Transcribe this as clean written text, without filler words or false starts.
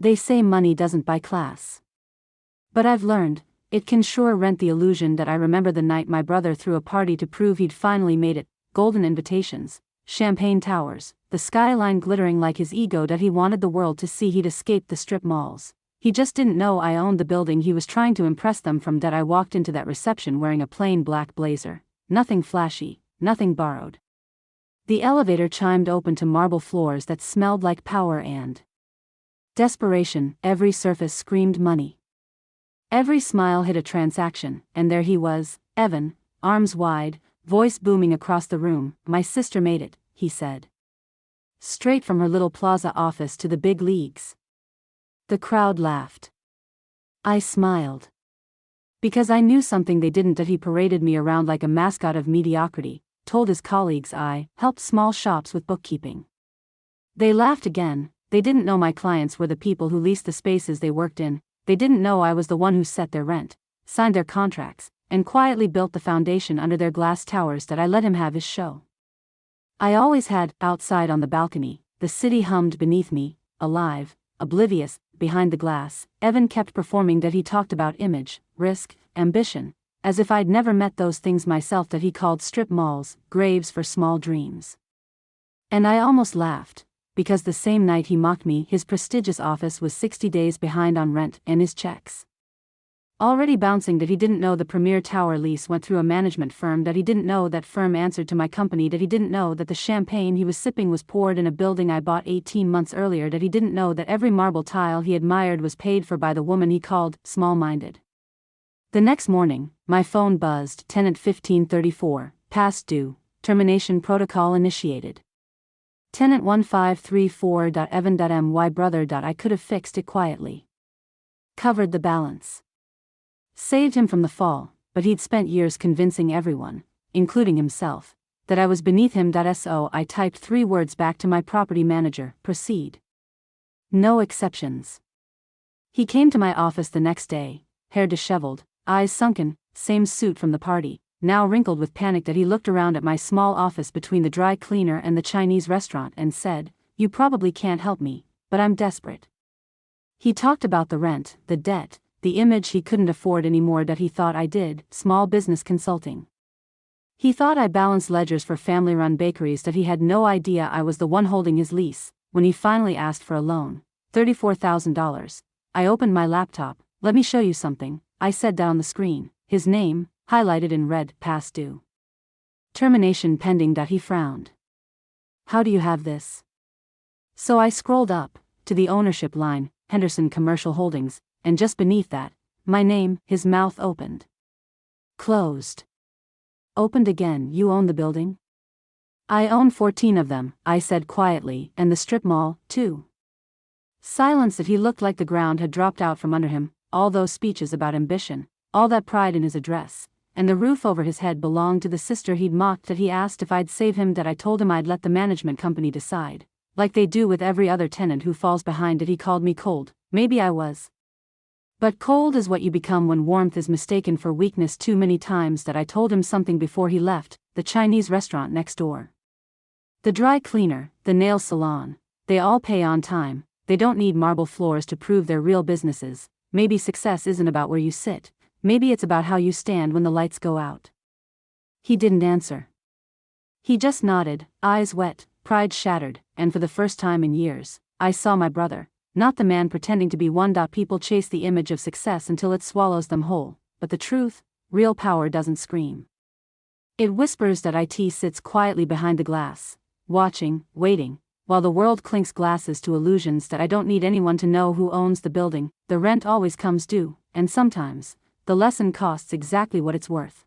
They say money doesn't buy class. But I've learned, it can sure rent the illusion that I remember the night my brother threw a party to prove he'd finally made it, golden invitations, champagne towers, the skyline glittering like his ego that he wanted the world to see. He'd escaped the strip malls. He just didn't know I owned the building he was trying to impress them from. That I walked into that reception wearing a plain black blazer, nothing flashy, nothing borrowed. The elevator chimed open to marble floors that smelled like power and desperation. Every surface screamed money. Every smile hid a transaction, and there he was, Evan, arms wide, voice booming across the room. My sister made it, he said. Straight from her little plaza office to the big leagues. The crowd laughed. I smiled. Because I knew something they didn't. That he paraded me around like a mascot of mediocrity, told his colleagues I helped small shops with bookkeeping. They laughed again. They didn't know my clients were the people who leased the spaces they worked in. They didn't know I was the one who set their rent, signed their contracts, and quietly built the foundation under their glass towers. That I let him have his show. I always had. Outside on the balcony, the city hummed beneath me, alive, oblivious. Behind the glass, Evan kept performing. That he talked about image, risk, ambition, as if I'd never met those things myself. That he called strip malls graves for small dreams. And I almost laughed, because the same night he mocked me, his prestigious office was 60 days behind on rent, and his checks already bouncing. That he didn't know the premier tower lease went through a management firm. That he didn't know that firm answered to my company. That he didn't know that the champagne he was sipping was poured in a building I bought 18 months earlier. That he didn't know that every marble tile he admired was paid for by the woman he called small-minded. The next morning, my phone buzzed. Tenant 1534, past due, termination protocol initiated. Tenant 1534.Evan.my brother. I could have fixed it quietly. Covered the balance. Saved him from the fall, but he'd spent years convincing everyone, including himself, that I was beneath him. So I typed 3 words back to my property manager: proceed. No exceptions. He came to my office the next day, hair disheveled, eyes sunken, same suit from the party, now wrinkled with panic. That he looked around at my small office between the dry cleaner and the Chinese restaurant and said, "You probably can't help me, but I'm desperate." He talked about the rent, the debt, the image he couldn't afford anymore. That he thought I did small business consulting. He thought I balanced ledgers for family-run bakeries. That he had no idea I was the one holding his lease. When he finally asked for a loan, $34,000, I opened my laptop. "Let me show you something," I said down the screen. His name, highlighted in red, past due. Termination pending. He frowned. "How do you have this?" So I scrolled up to the ownership line, Henderson Commercial Holdings, and just beneath that, my name. His mouth opened. Closed. Opened again. "You own the building?" "I own 14 of them," I said quietly, "and the strip mall, too." Silence. That he looked like the ground had dropped out from under him. All those speeches about ambition, all that pride in his address, and the roof over his head belonged to the sister he'd mocked. That he asked if I'd save him. That I told him I'd let the management company decide, like they do with every other tenant who falls behind. That he called me cold. Maybe I was. But cold is what you become when warmth is mistaken for weakness too many times. That I told him something before he left, the Chinese restaurant next door, the dry cleaner, the nail salon, they all pay on time. They don't need marble floors to prove they're real businesses. Maybe success isn't about where you sit. Maybe it's about how you stand when the lights go out. He didn't answer. He just nodded, eyes wet, pride shattered, and for the first time in years, I saw my brother. Not the man pretending to be one. People chase the image of success until it swallows them whole, but the truth, real power doesn't scream. It whispers. That it sits quietly behind the glass, watching, waiting, while the world clinks glasses to illusions. That I don't need anyone to know who owns the building. The rent always comes due, and sometimes, the lesson costs exactly what it's worth.